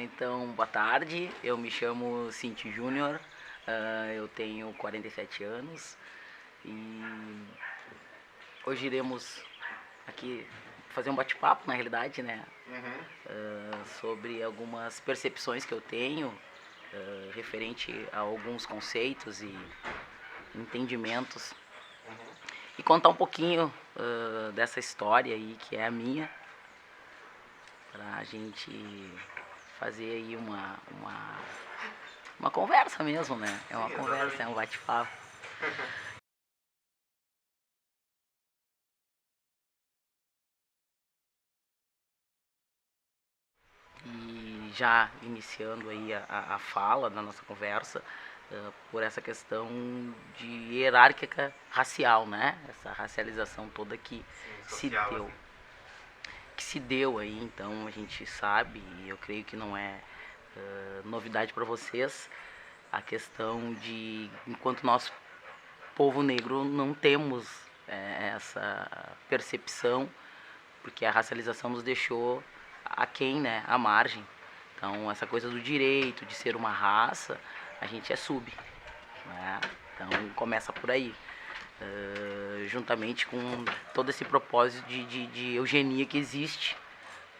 Então, boa tarde, eu me chamo Cinti Júnior, eu tenho 47 anos e hoje iremos aqui fazer um bate-papo, na realidade, né? Sobre algumas percepções que eu tenho referente a alguns conceitos e entendimentos e contar um pouquinho dessa história aí que é a minha, pra gente fazer aí uma conversa mesmo, né? É uma Sim, conversa, exatamente. é um bate-papo. E já iniciando aí a fala da nossa conversa, por essa questão de hierárquica racial, né? Essa racialização toda que Sim, se social, deu. assim. Que se deu aí, então a gente sabe, e eu creio que não é novidade para vocês, a questão de, enquanto nós, povo negro, não temos essa percepção, porque a racialização nos deixou aquém, né, à margem. Então, essa coisa do direito de ser uma raça, a gente é sub, né? Então, começa por aí. Juntamente com todo esse propósito de eugenia que existe,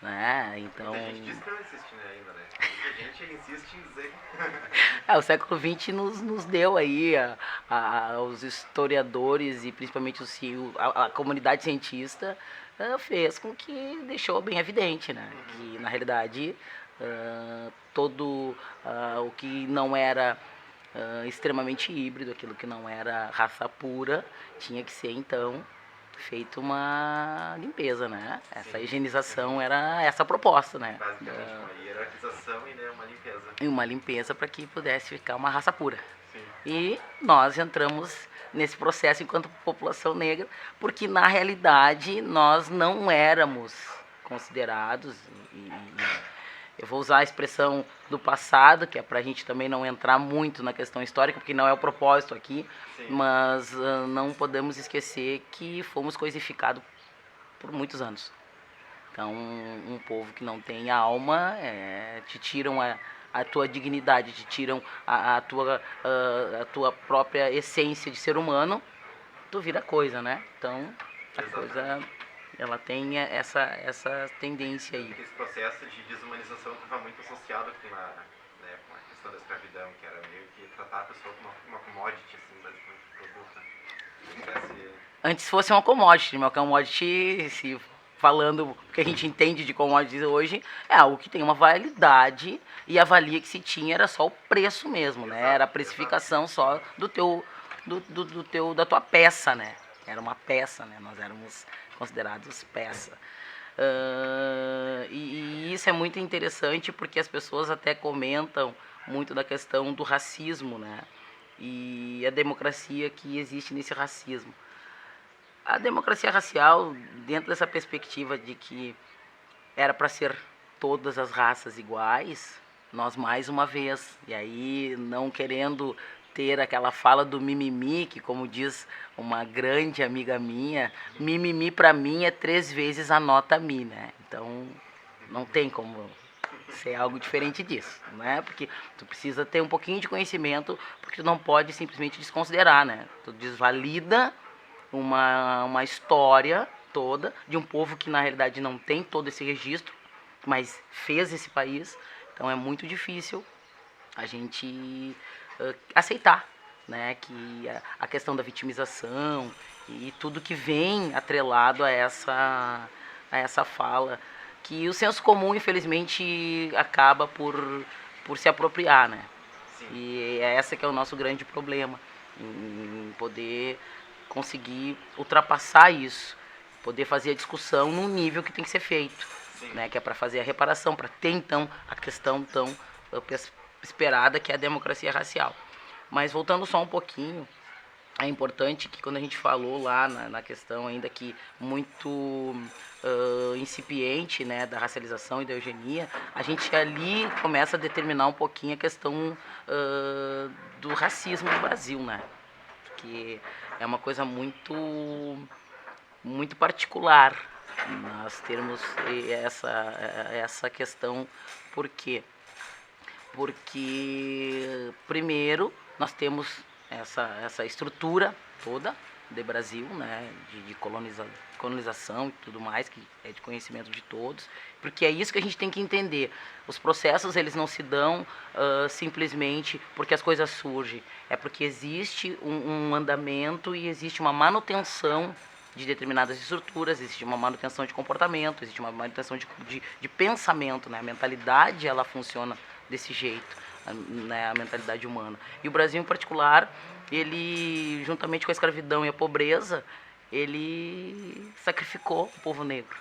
né? Então, Muita gente diz que não existe, né, ainda, né? Muita gente insiste em dizer. o século XX nos deu aí os historiadores e principalmente a comunidade cientista fez com que deixou bem evidente, né? Que na realidade todo o que não era extremamente híbrido, aquilo que não era raça pura, tinha que ser então feito uma limpeza, né? Essa Sim. higienização era essa a proposta, né? Basicamente uma hierarquização e, né, uma limpeza. E uma limpeza para que pudesse ficar uma raça pura. Sim. E nós entramos nesse processo enquanto população negra, porque na realidade nós não éramos considerados, eu vou usar a expressão do passado, que é para a gente também não entrar muito na questão histórica, porque não é o propósito aqui, Sim. mas não podemos esquecer que fomos coisificados por muitos anos. Então, um povo que não tem alma, te tiram a tua dignidade, te tiram a tua própria essência de ser humano, tu vira coisa, né? Então, a Exatamente. coisa, ela tem essa tendência aí. Esse processo de desumanização estava muito associado com com a questão da escravidão, que era meio que tratar a pessoa como uma commodity, assim, basicamente, produto, né? Antes fosse uma commodity, uma commodity, se falando o que a gente entende de commodities hoje, é algo que tem uma validade e a valia que se tinha era só o preço mesmo, né? Era a precificação só da tua peça, né? Era uma peça, né? Nós éramos considerados peça. E isso é muito interessante porque as pessoas até comentam muito da questão do racismo, né? E a democracia que existe nesse racismo. A democracia racial, dentro dessa perspectiva de que era para ser todas as raças iguais, nós mais uma vez, e aí não querendo ter aquela fala do mimimi, que como diz uma grande amiga minha, mimimi para mim é 3 vezes a nota mi, né? Então não tem como ser algo diferente disso, né? Porque tu precisa ter um pouquinho de conhecimento, porque tu não pode simplesmente desconsiderar, né? Tu desvalida uma história toda de um povo que na realidade não tem todo esse registro, mas fez esse país. Então é muito difícil a gente aceitar, né, que a questão da vitimização e tudo que vem atrelado a essa fala, que o senso comum infelizmente acaba por se apropriar, né? Sim. E é essa que é o nosso grande problema, em poder conseguir ultrapassar isso, poder fazer a discussão num nível que tem que ser feito, né, que é para fazer a reparação, para ter então a questão tão esperada que é a democracia racial. Mas voltando só um pouquinho, é importante que quando a gente falou lá na questão ainda que muito incipiente, né, da racialização e da eugenia, a gente ali começa a determinar um pouquinho a questão do racismo no Brasil, né? Que é uma coisa muito particular, nós termos essa questão. Por quê? Porque, primeiro, nós temos essa estrutura toda do Brasil, né, de colonização e tudo mais, que é de conhecimento de todos, porque é isso que a gente tem que entender. Os processos, eles não se dão simplesmente porque as coisas surgem, é porque existe um andamento e existe uma manutenção de determinadas estruturas, existe uma manutenção de comportamento, existe uma manutenção de pensamento, né? A mentalidade, ela funciona desse jeito, né? A mentalidade humana. E o Brasil, em particular, ele, juntamente com a escravidão e a pobreza, ele sacrificou o povo negro,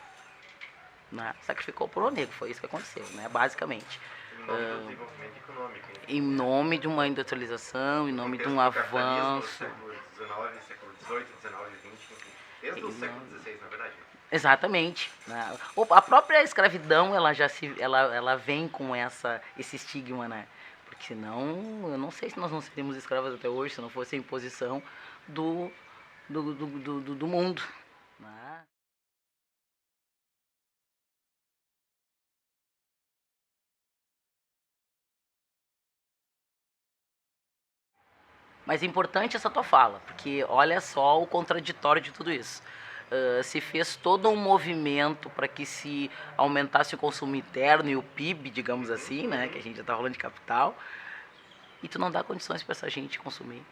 né? Sacrificou o povo negro, foi isso que aconteceu, né? Basicamente. Em nome do desenvolvimento econômico. Em nome de uma industrialização, em nome de um avanço. Século XIX, século XVIII, XIX, XX, enfim. Desde o século XVI, na verdade. Exatamente, né? A própria escravidão, ela vem com esse estigma, né? Porque senão, eu não sei se nós não seríamos escravos até hoje, se não fosse a imposição do mundo, né? Mas é importante essa tua fala, porque olha só o contraditório de tudo isso. Se fez todo um movimento para que se aumentasse o consumo interno e o PIB, digamos assim, né, que a gente já está falando de capital, e tu não dá condições para essa gente consumir.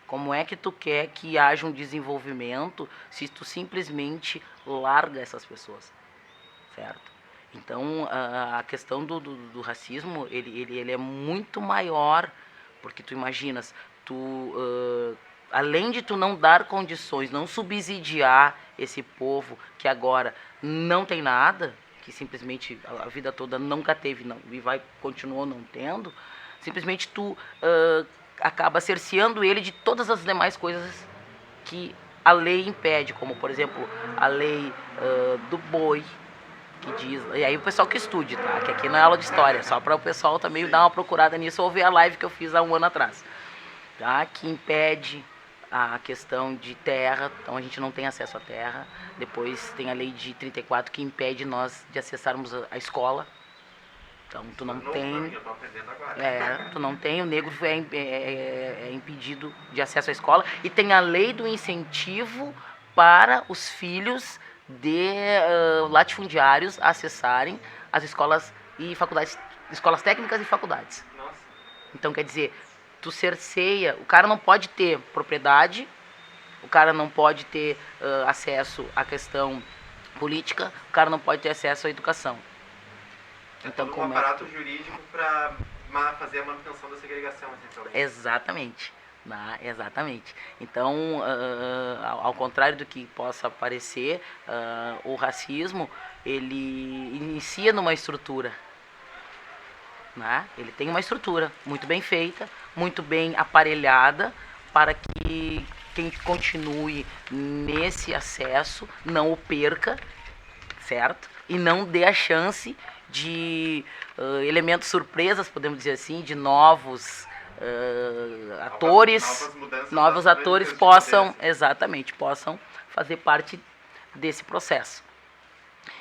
Como é que tu quer que haja um desenvolvimento se tu simplesmente larga essas pessoas, certo? Então, a questão do racismo, ele é muito maior, porque tu imaginas, além de tu não dar condições, não subsidiar esse povo que agora não tem nada, que simplesmente a vida toda nunca teve não, e continuou não tendo, simplesmente tu acaba cerceando ele de todas as demais coisas que a lei impede, como por exemplo a lei do boi, que diz, e aí o pessoal que estude, tá? Que aqui não é aula de história, só para o pessoal também dar uma procurada nisso ou ver a live que eu fiz há um ano atrás, tá? Que impede a questão de terra, então a gente não tem acesso à terra. Depois tem a lei de 34 que impede nós de acessarmos a escola. Então tu não tem, tu não tem, o negro é impedido de acesso à escola. E tem a lei do incentivo para os filhos de latifundiários acessarem as escolas e faculdades, escolas técnicas e faculdades. Então quer dizer, tu cerceia, o cara não pode ter propriedade, o cara não pode ter acesso à questão política, o cara não pode ter acesso à educação. Então, todo um aparato jurídico para fazer a manutenção da segregação, essencialmente. Exatamente. Exatamente. Então, ao contrário do que possa parecer, o racismo, ele inicia numa estrutura. Né? Ele tem uma estrutura muito bem feita, muito bem aparelhada, para que quem continue nesse acesso não o perca, certo? E não dê a chance de elementos surpresas, podemos dizer assim, de novos atores, novos atores possam fazer parte desse processo.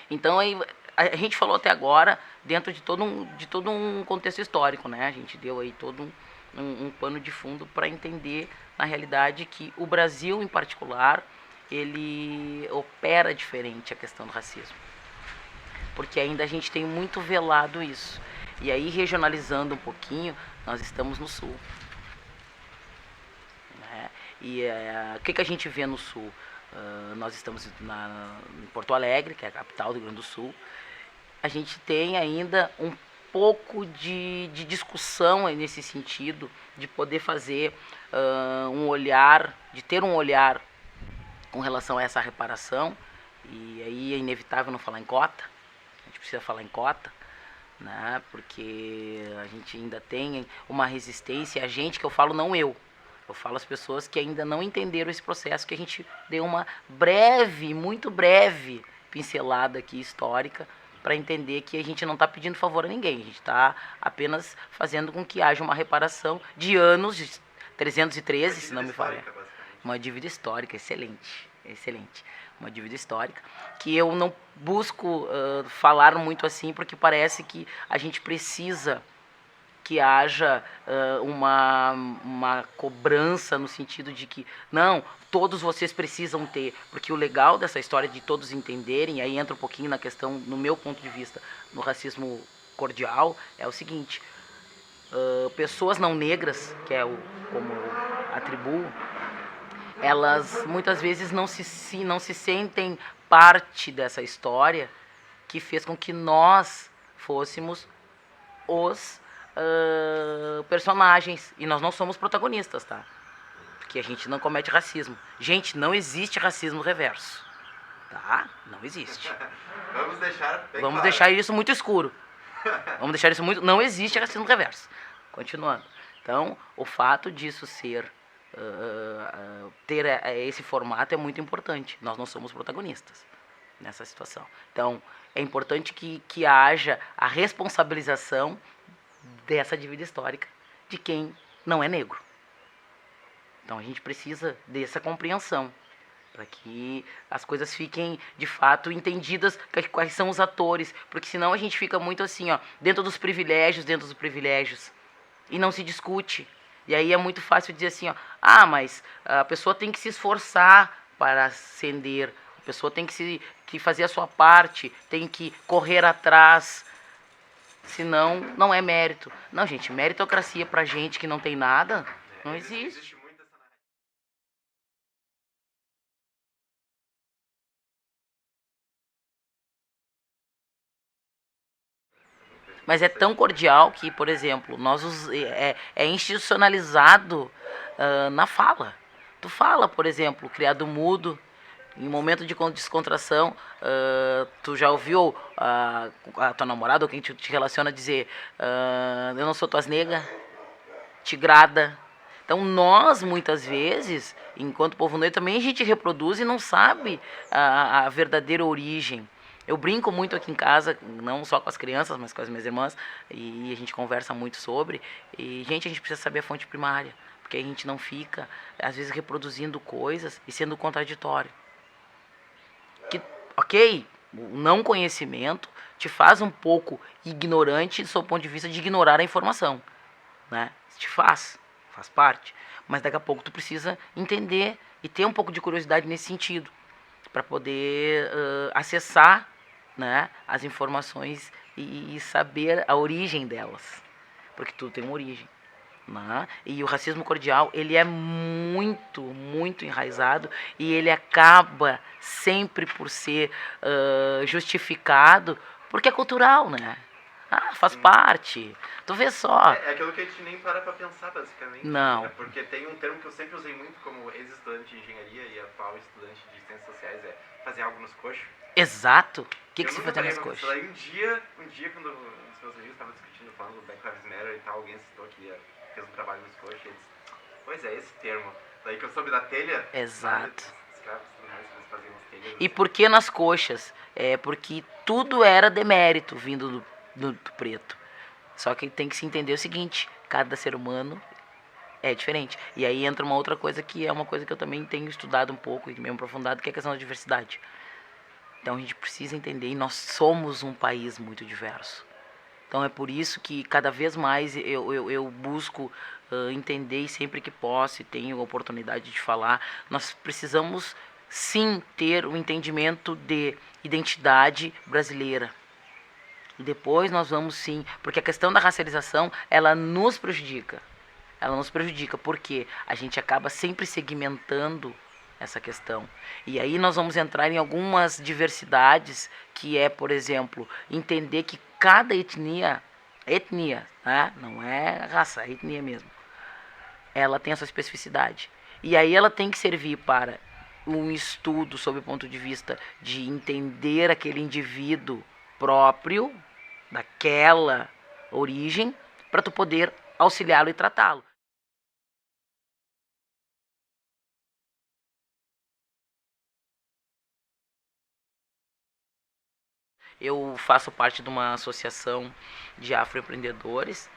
Então aí, a gente falou até agora dentro de todo um contexto histórico, né? A gente deu aí todo um pano de fundo para entender na realidade que o Brasil em particular ele opera diferente a questão do racismo, porque ainda a gente tem muito velado isso. E aí, regionalizando um pouquinho, nós estamos no Sul. Né? E o que a gente vê no Sul? Nós estamos em Porto Alegre, que é a capital do Rio Grande do Sul. A gente tem ainda um pouco de discussão nesse sentido, de poder fazer um olhar, de ter um olhar com relação a essa reparação. E aí é inevitável não falar em cota. A gente precisa falar em cota, né? Porque a gente ainda tem uma resistência, a gente que eu falo, não eu falo as pessoas que ainda não entenderam esse processo, que a gente deu uma breve, muito breve pincelada aqui histórica, para entender que a gente não está pedindo favor a ninguém, a gente está apenas fazendo com que haja uma reparação de anos, de 313, se não me falha. Uma dívida histórica, excelente, excelente. uma dívida histórica, que eu não busco falar muito assim, porque parece que a gente precisa que haja uma cobrança no sentido de que, não, todos vocês precisam ter, porque o legal dessa história de todos entenderem, aí entra um pouquinho na questão, no meu ponto de vista, no racismo cordial, é o seguinte, pessoas não negras, que é como eu atribuo, elas muitas vezes não se sentem parte dessa história que fez com que nós fôssemos os personagens, e nós não somos protagonistas, tá? Porque a gente não comete racismo. Gente, não existe racismo reverso, tá? Não existe. Vamos deixar bem Vamos claro. deixar isso muito escuro. Vamos deixar isso muito... Não existe racismo reverso. Continuando. Então, o fato disso ser... ter esse formato é muito importante. Nós não somos protagonistas nessa situação. Então, é importante que haja a responsabilização dessa dívida histórica de quem não é negro. Então a gente precisa dessa compreensão para que as coisas fiquem de fato entendidas quais são os atores, porque senão a gente fica muito assim, ó, dentro dos privilégios e não se discute. E aí é muito fácil dizer assim, ó, mas a pessoa tem que se esforçar para ascender, a pessoa tem que fazer a sua parte, tem que correr atrás, senão não é mérito. Não, gente, meritocracia pra gente que não tem nada, não existe. Existe muito essa narrativa. Mas é tão cordial que, por exemplo, é institucionalizado na fala. Tu fala, por exemplo, criado mudo, em momento de descontração, tu já ouviu a tua namorada ou quem te relaciona dizer eu não sou tuas nega, tigrada. Então nós, muitas vezes, enquanto povo negro, também a gente reproduz e não sabe a verdadeira origem. Eu brinco muito aqui em casa, não só com as crianças, mas com as minhas irmãs, e a gente conversa muito sobre. E, gente, a gente precisa saber a fonte primária, porque a gente não fica, às vezes, reproduzindo coisas e sendo contraditório. Que, ok, o não conhecimento te faz um pouco ignorante do seu ponto de vista de ignorar a informação, né? Te faz parte, mas daqui a pouco tu precisa entender e ter um pouco de curiosidade nesse sentido, para poder acessar, né, as informações e saber a origem delas, porque tudo tem uma origem, né? E o racismo cordial, ele é muito, muito enraizado e ele acaba sempre por ser justificado porque é cultural, né? Faz parte. Tu vê só. É aquilo que a gente nem para pra pensar, basicamente. Não. Porque tem um termo que eu sempre usei muito como ex-estudante de engenharia e atual estudante de ciências sociais, é fazer algo nos coxos. Exato. O que se faz nas coxas? Daí um dia quando os meus amigos estavam discutindo, falando do Black Lives Matter e tal, alguém citou que fez um trabalho nos coxos e eles, pois é, esse termo. Daí que eu soube da telha. Exato. Escravos e tudo mais, eles faziam as telhas. E por que nas coxas? É porque tudo era demérito vindo do preto. Só que tem que se entender o seguinte, cada ser humano é diferente. E aí entra uma outra coisa que é uma coisa que eu também tenho estudado um pouco e meio aprofundado, que é a questão da diversidade. Então a gente precisa entender, e nós somos um país muito diverso. Então é por isso que cada vez mais eu busco entender, e sempre que posso e tenho a oportunidade de falar, nós precisamos sim ter um entendimento de identidade brasileira. E depois nós vamos sim, porque a questão da racialização, ela nos prejudica. Ela nos prejudica porque a gente acaba sempre segmentando essa questão. E aí nós vamos entrar em algumas diversidades, que é, por exemplo, entender que cada etnia, né? Não é raça, é etnia mesmo, ela tem a sua especificidade. E aí ela tem que servir para um estudo sob o ponto de vista de entender aquele indivíduo próprio, daquela origem, para tu poder auxiliá-lo e tratá-lo. Eu faço parte de uma associação de afroempreendedores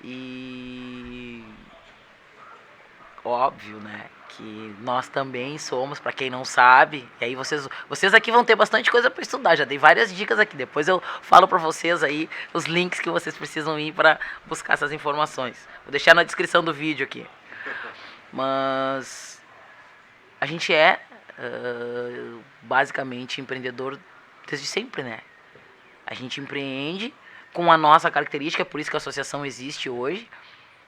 e óbvio, né, que nós também somos, para quem não sabe. E aí vocês aqui vão ter bastante coisa para estudar. Já dei várias dicas aqui. Depois eu falo para vocês aí os links que vocês precisam ir para buscar essas informações. Vou deixar na descrição do vídeo aqui. Mas a gente é basicamente empreendedor desde sempre, né? A gente empreende com a nossa característica, por isso que a associação existe hoje,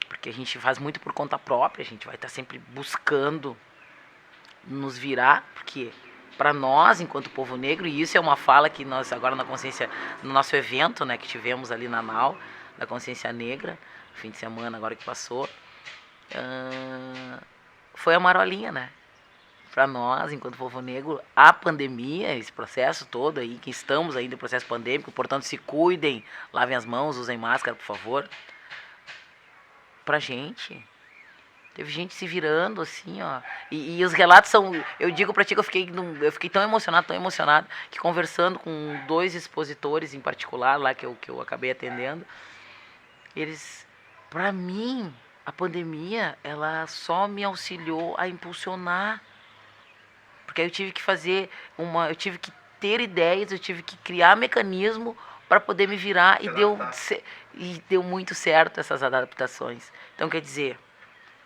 porque a gente faz muito por conta própria, a gente vai estar sempre buscando nos virar, porque para nós, enquanto povo negro, e isso é uma fala que nós agora na consciência, no nosso evento, né, que tivemos ali na NAU, da consciência negra, fim de semana agora que passou, foi a marolinha, né? Para nós, enquanto povo negro, a pandemia, esse processo todo aí, que estamos ainda no processo pandêmico, portanto, se cuidem, lavem as mãos, usem máscara, por favor. Pra gente, teve gente se virando, assim, ó. E os relatos são, eu digo pra ti que eu fiquei tão emocionado, que conversando com 2 expositores em particular, lá que eu acabei atendendo, eles, pra mim, a pandemia, ela só me auxiliou a impulsionar. Porque aí eu tive que eu tive que ter ideias, eu tive que criar mecanismo para poder me virar e deu muito certo essas adaptações. Então, quer dizer,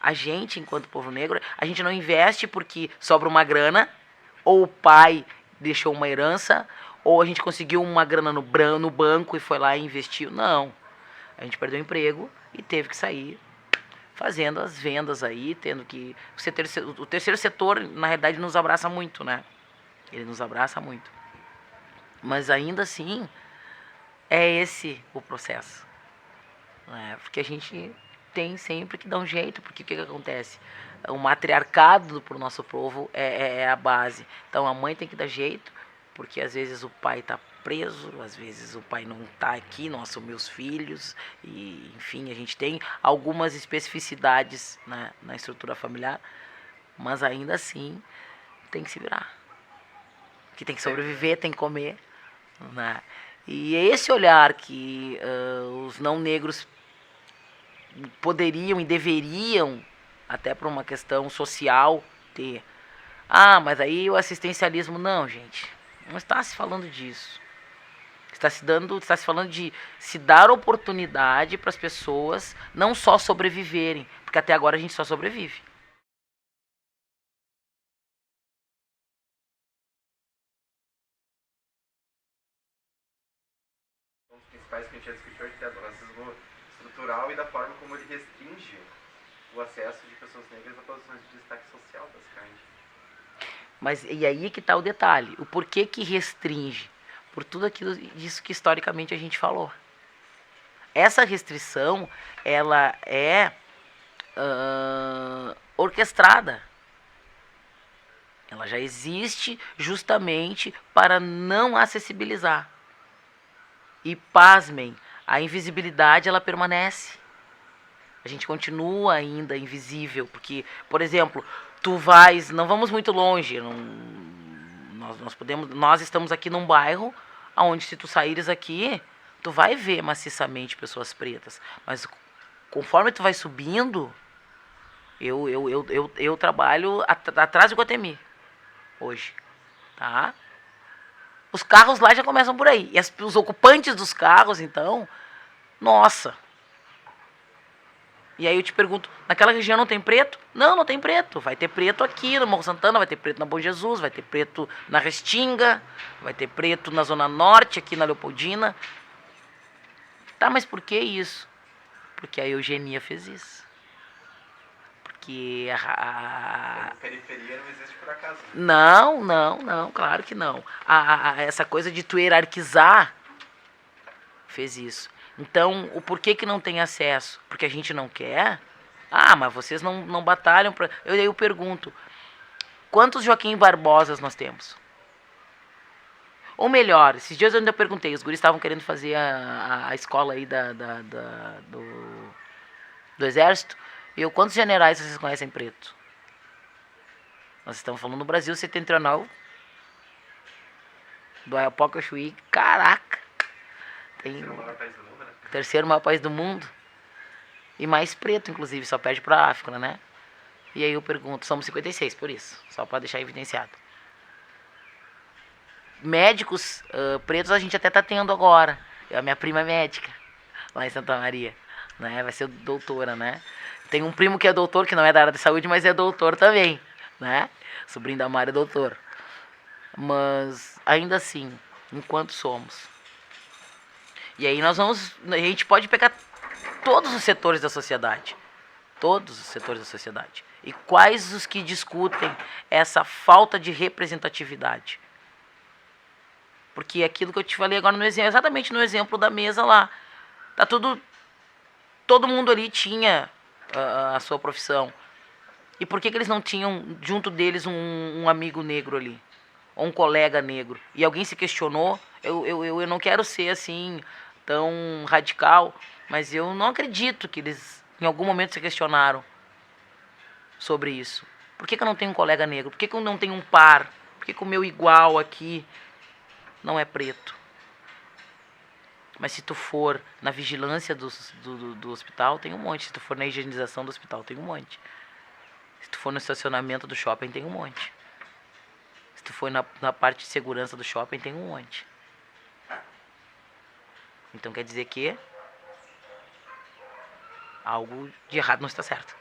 a gente, enquanto povo negro, a gente não investe porque sobra uma grana, ou o pai deixou uma herança, ou a gente conseguiu uma grana no banco e foi lá e investiu. Não. A gente perdeu o emprego e teve que sair fazendo as vendas aí, tendo que... O terceiro setor, na realidade, nos abraça muito, né? Ele nos abraça muito. Mas ainda assim, é esse o processo. Né? Porque a gente tem sempre que dar um jeito, porque o que acontece? O matriarcado pro nosso povo é a base. Então a mãe tem que dar jeito, porque às vezes o pai está preso, às vezes o pai não está aqui, não assumiu os filhos, e enfim, a gente tem algumas especificidades na estrutura familiar, mas ainda assim tem que se virar. Que tem que sobreviver, tem que comer. Né? E é esse olhar que os não negros poderiam e deveriam, até por uma questão social, ter. Ah, mas aí o assistencialismo, não, gente, não está se falando disso. Está se falando de se dar oportunidade para as pessoas não só sobreviverem, porque até agora a gente só sobrevive. Um dos principais que a gente já discutiu aqui é o racismo estrutural e da forma como ele restringe o acesso de pessoas negras a posições de destaque social, basicamente. Mas e aí que está o detalhe, o porquê que restringe? Por tudo aquilo disso que historicamente a gente falou. Essa restrição, ela é orquestrada. Ela já existe justamente para não acessibilizar. E pasmem, a invisibilidade ela permanece. A gente continua ainda invisível, porque, por exemplo, não vamos muito longe, nós estamos aqui num bairro onde se tu saíres aqui, tu vai ver maciçamente pessoas pretas, mas conforme tu vai subindo, eu trabalho atrás de Guatemi hoje, tá? Os carros lá já começam por aí, e os ocupantes dos carros, então, nossa. E aí eu te pergunto, naquela região não tem preto? Não, não tem preto. Vai ter preto aqui no Morro Santana, vai ter preto na Bom Jesus, vai ter preto na Restinga, vai ter preto na Zona Norte, aqui na Leopoldina. Tá, mas por que isso? Porque a eugenia fez isso. Porque A periferia não existe por acaso. Não, claro que não. Essa coisa de tu hierarquizar fez isso. Então, o porquê que não tem acesso? Porque a gente não quer? Ah, mas vocês não batalham para... Eu pergunto, quantos Joaquim Barbosas nós temos? Ou melhor, esses dias eu ainda perguntei, os guris estavam querendo fazer a escola aí do Exército, e quantos generais vocês conhecem preto? Nós estamos falando do Brasil setentrional, do Ayapoca Chuí, caraca! Tem... Terceiro maior país do mundo. E mais preto, inclusive, só perde pra África, né? E aí eu pergunto, somos 56 por isso, só para deixar evidenciado. Médicos pretos a gente até tá tendo agora. A minha prima é médica, lá em Santa Maria, né? Vai ser doutora, né? Tem um primo que é doutor, que não é da área da saúde, mas é doutor também, né? Sobrinho da Mari é doutor. Mas, ainda assim, enquanto somos. E aí a gente pode pegar todos os setores da sociedade. Todos os setores da sociedade. E quais os que discutem essa falta de representatividade? Porque aquilo que eu te falei agora no exemplo, exatamente no exemplo da mesa lá. Tá tudo. Todo mundo ali tinha a sua profissão. E por que eles não tinham junto deles um amigo negro ali? Ou um colega negro? E alguém se questionou? Eu não quero ser assim, tão radical, mas eu não acredito que eles em algum momento se questionaram sobre isso. Por que eu não tenho um colega negro? Por que eu não tenho um par? Por que o meu igual aqui não é preto? Mas se tu for na vigilância do hospital, tem um monte. Se tu for na higienização do hospital, tem um monte. Se tu for no estacionamento do shopping, tem um monte. Se tu for na parte de segurança do shopping, tem um monte. Então quer dizer que algo de errado não está certo.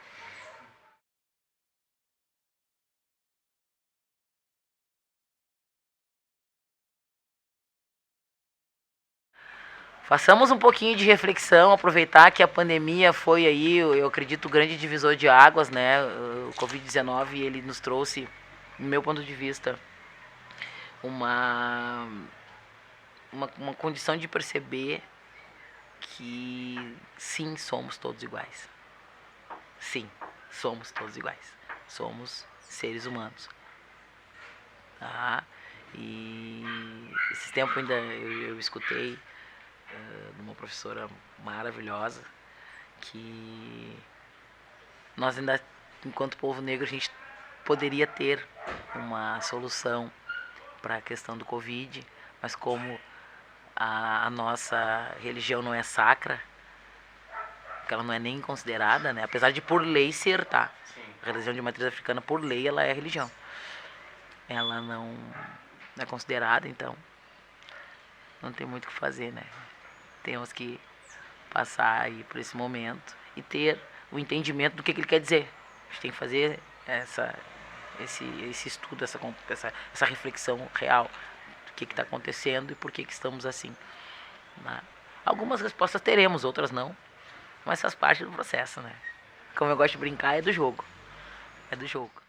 Façamos um pouquinho de reflexão, aproveitar que a pandemia foi aí, eu acredito, o grande divisor de águas, né? O Covid-19, ele nos trouxe, no meu ponto de vista, uma condição de perceber que sim, somos todos iguais. Sim, somos todos iguais. Somos seres humanos. Tá? E esse tempo ainda eu escutei de uma professora maravilhosa que nós ainda, enquanto povo negro, a gente poderia ter uma solução para a questão do Covid, mas como a nossa religião não é sacra, porque ela não é nem considerada, né? Apesar de por lei ser, tá? Sim. A religião de matriz africana, por lei, ela é religião. Ela não é considerada, então não tem muito o que fazer, né? Temos que passar aí por esse momento e ter o entendimento do que ele quer dizer. A gente tem que fazer esse estudo, essa reflexão real do que está acontecendo e por que estamos assim. Né? Algumas respostas teremos, outras não, mas faz parte do processo, né? Como eu gosto de brincar, é do jogo. É do jogo.